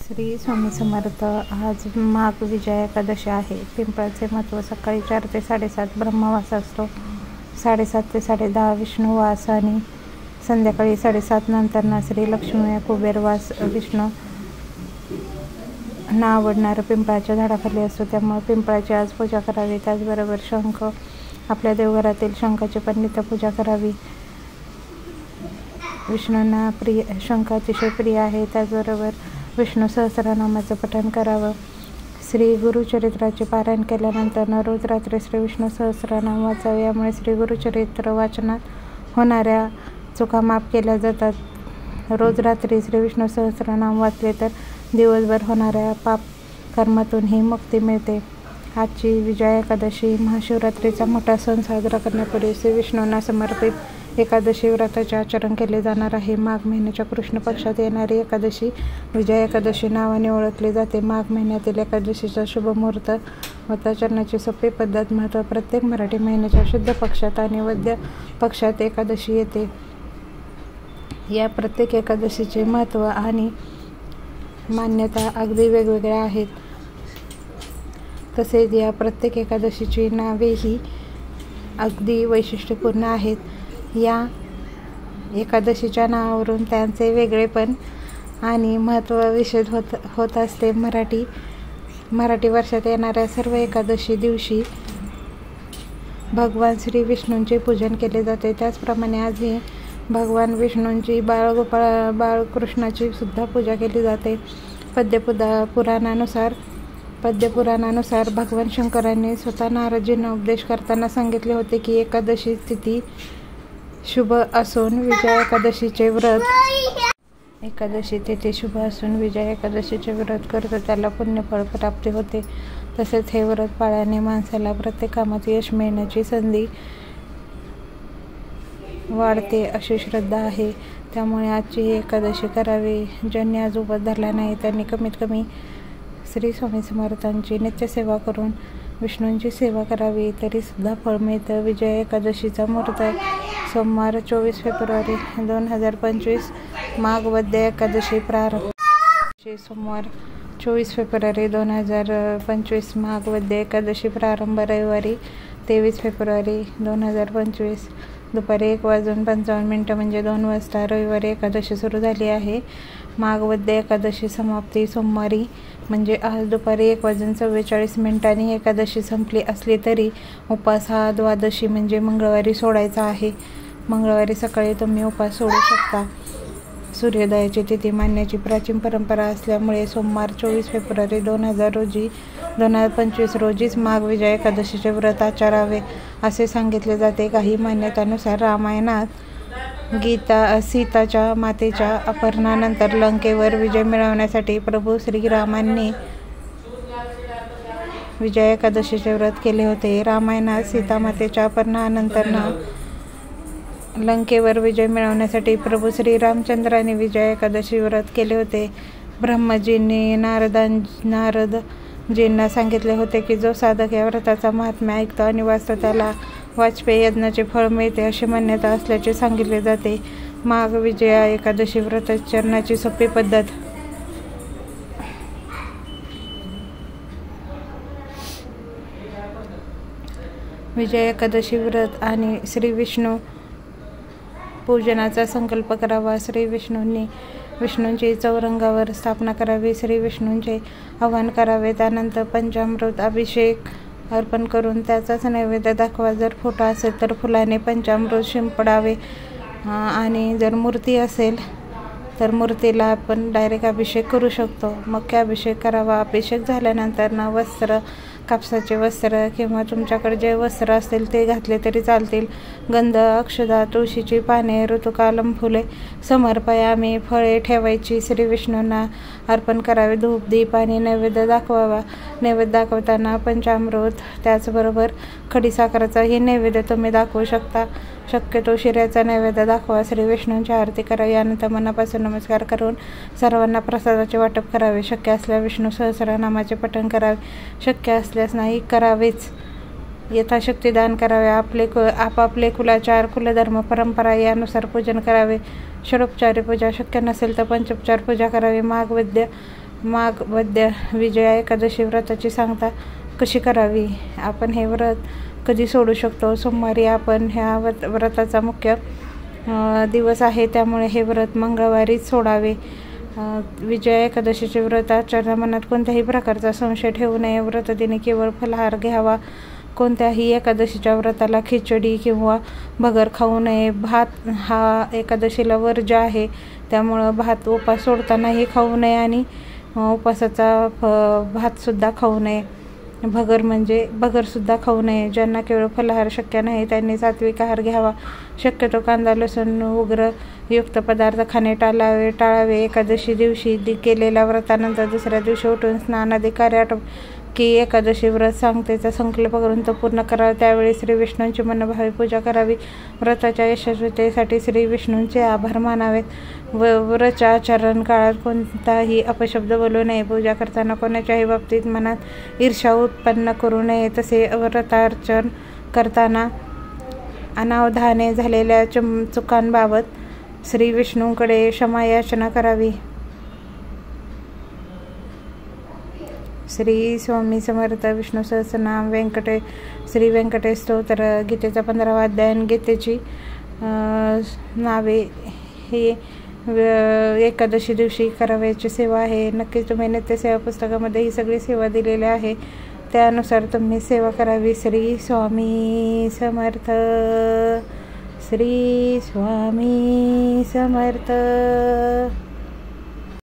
श्री स्वामी समर्थ. आज माघ विजया एकादशी आहे. पिंपळाचे महत्त्व. सकाळी 4 ते 7:30 ब्रह्मवास असतो. 7:30 ते 10:30 विष्णुवास आणि संध्याकाळी 7:30 नंतर श्री लक्ष्मी कुबेरवास. विष्णू ना आवडणारं पिंपळाच्या झाडाखाली असतो, त्यामुळे पिंपळाची आज पूजा करावी. त्याचबरोबर शंख, आपल्या देवघरातील शंखाची पण नित्यपूजा करावी. विष्णूंना शंख अतिशय प्रिय आहे. त्याचबरोबर विष्णू सहस्रनामाचं पठण करावं. श्री गुरुचरित्राचे पारायण केल्यानंतर रोज रात्री श्री विष्णू सहस्रनाम वाचावे. यामुळे श्री गुरुचरित्र वाचनात होणाऱ्या चुका माफ केल्या जातात. रोज रात्री श्री विष्णू सहस्रनाम वाचले तर दिवसभर होणाऱ्या पाप कर्मातूनही मुक्ती मिळते. आजची विजया एकादशी महाशिवरात्रीचा मोठा सण साजरा करण्यापूर्वी श्री विष्णूंना समर्पित एकादशी व्रताचे आचरण केले जाणार आहे. माघ महिन्याच्या कृष्ण पक्षात येणारी एकादशी विजया एकादशी नावाने ओळखली जाते. माघ महिन्यातील एकादशीचा शुभ मुहूर्त, व्रताचरणाची सोपी पद्धत, महत्त्व. प्रत्येक मराठी महिन्याच्या शुद्ध पक्षात आणि वद्य पक्षात एकादशी येते. या प्रत्येक एकादशीचे महत्त्व आणि मान्यता अगदी वेगवेगळ्या आहेत. तसेच या प्रत्येक एकादशीची नावेही अगदी वैशिष्ट्यपूर्ण आहेत. या एकादशीच्या नावावरून त्यांचे वेगळेपण आणि महत्त्व विशद होत असते. मराठी वर्षात येणाऱ्या सर्व एकादशी दिवशी भगवान श्री विष्णूंचे पूजन केले जाते. त्याचप्रमाणे आजही भगवान विष्णूंची बाळकृष्णाची सुद्धा पूजा केली जाते. पद्यपुराणानुसार भगवान शंकरांनी स्वतः नारदजींना उपदेश करताना सांगितले होते की एकादशी तिथी शुभ असून विजया एकादशीचे व्रत करतो त्याला पुण्यफळ प्राप्ती होते. तसेच हे व्रत पाळल्याने माणसाला प्रत्येक कामात यश मिळण्याची संधी वाढते अशी श्रद्धा आहे. त्यामुळे आजची ही एकादशी करावी. ज्यांनी आज उपवास धरला नाही त्यांनी कमीत कमी श्री स्वामी समर्थांची नित्यसेवा करून विष्णूंची सेवा करावी, तरी सुद्धा फळ मिळतं. विजया एकादशीचा मुहूर्त सोमवार 24 फेब्रुवारी 2025. माघ वद्य एकादशी प्रारंभ. सोमवार 24 फेब्रुवारी 2025. माघ वद्य एकादशी प्रारंभ रविवारी 23 फेब्रुवारी 2025 दुपारी 1:55 म्हणजे 2 वाजता रविवारी एकादशी सुरू झाली आहे. माघ वद्य एकादशी समाप्ती सोमवारी म्हणजे आज दुपारी 1:44 एकादशी संपली असली तरी उपास हा द्वादशी म्हणजे मंगळवारी सोडायचा आहे. मंगळवारी सकाळी तुम्ही उपास सोडू शकता. सूर्योदयाची तिथी मानण्याची प्राचीन परंपरा असल्यामुळे सोमवार 24 फेब्रुवारी 2025 रोजीच माघ विजया एकादशीचे व्रत आचरावे असे सांगितले जाते. काही मान्यतांनुसार रामायणात सीताच्या मातेच्या अपहरणानंतर लंकेवर विजय मिळवण्यासाठी प्रभू श्रीरामांनी विजया एकादशीचे व्रत केले होते. रामायणात सीतामातेच्या अपहरणानंतर लंकेवर विजय मिळवण्यासाठी प्रभू श्रीरामचंद्रांनी विजया एकादशी व्रत केले होते. ब्रह्मजींनी नारदजींना सांगितले होते की जो साधक या व्रताचा महात्म्य ऐकतो आणि वाचतो त्याला वाजपेयी यज्ञाचे फळ मिळते अशी मान्यता असल्याचे सांगितले जाते. माघ विजया एकादशी व्रताचरणाची सोपी पद्धत. विजया एकादशी व्रत आणि श्री विष्णू पूजनाचा संकल्प करावा. श्री विष्णूंची चौरंगावर स्थापना करावी. श्री विष्णूंचे आवाहन करावे. त्यानंतर पंचामृत अभिषेक अर्पण करून त्याचाच नैवेद्य दाखवा. जर फोटो असेल तर फुलाने पंचामृत शिंपडावे आणि जर मूर्ती असेल तर मूर्तीला आपण डायरेक्ट अभिषेक करू शकतो. मुख्य अभिषेक करावा. अभिषेक झाल्यानंतर वस्त्र, कापसाचे वस्त्र किंवा तुमच्याकडे जे वस्त्र असतील ते घातले तरी चालतील. गंध, अक्षता, तुळशीची पाने, ऋतुकालम फुले समर्पयामी, फळे ठेवायची. श्री विष्णूंना अर्पण करावे. धूप, दीप आणि नैवेद्य दाखवावा. नैवेद्य दाखवताना पंचामृत त्याचबरोबर खडीसाखरेचाही नैवेद्य तुम्ही दाखवू शकता. शक्यतो शिऱ्याचा नैवेद्य दाखवा. श्री विष्णूंची आरती करावी. यानंतर मनापासून नमस्कार करून सर्वांना प्रसादाचे वाटप करावे. शक्य असल्यास विष्णू सहस्रनामाचे पठण करावे. शक्य असल्यास नाही करावेच. यथाशक्ती दान करावे. आपापले कुलाचार, कुलधर्म, परंपरा यानुसार पूजन करावे. षडोपचारी पूजा शक्य नसेल तर पंचोपचार पूजा करावी. माघ वद्य माघ वद्य विजया एकादशी व्रताची सांगता कशी करावी, आपण हे व्रत कधी सोडू शकतो. सोमवारी आपण ह्या व्रताचा मुख्य दिवस आहे, त्यामुळे हे व्रत मंगळवारीच सोडावे. विजया एकादशीचे व्रत आचरणात मनात कोणत्याही प्रकारचा संशय ठेवू नये. व्रतदिनी केवळ फलाहार घ्यावा. कोणत्याही एकादशीच्या व्रताला खिचडी किंवा भगर खाऊ नये. भात हा एकादशीला वर्ज्य आहे, त्यामुळं भात उपास सोडतानाही खाऊ नये आणि उपासाचा भातसुद्धा खाऊ नये. भगरसुद्धा खाऊ नये. ज्यांना केवळ फलाहार शक्य नाही त्यांनी सात्विक आहार घ्यावा. शक्यतो कांदा लसूण युक्त पदार्थ खाणे टाळावे. एकादशी दिवशी केलेल्या व्रतानंतर दुसऱ्या दिवशी उठून स्नानादी कार्य की एकादशी व्रत सांगतेचा संकल्प करून तो पूर्ण करावा. त्यावेळी श्री विष्णूंची मनभावे पूजा करावी. व्रताच्या यशस्वीतेसाठी श्री विष्णूंचे आभार मानावेत. व्रताचरण काळात कोणताही अपशब्द बोलू नये. पूजा करताना कोणाच्याही बाबतीत मनात ईर्ष्या उत्पन्न करू नये. तसे व्रताचरण करताना अनावधाने झालेल्या चुकांबाबत श्री विष्णूंकडे क्षमायाचना करावी. श्री स्वामी समर्थ. विष्णू सहस्रनाम. श्री व्यंकटेश स्तोत्र. गीतेचा 15वा अध्याय. गीतेची नावे ही एकादशी दिवशी करावयाची सेवा आहे. नक्कीच तुम्ही नित्यसेवा पुस्तकामध्ये ही सगळी सेवा दिलेली आहे, त्यानुसार तुम्ही सेवा करावी. श्री स्वामी समर्थ. श्री स्वामी समर्थ.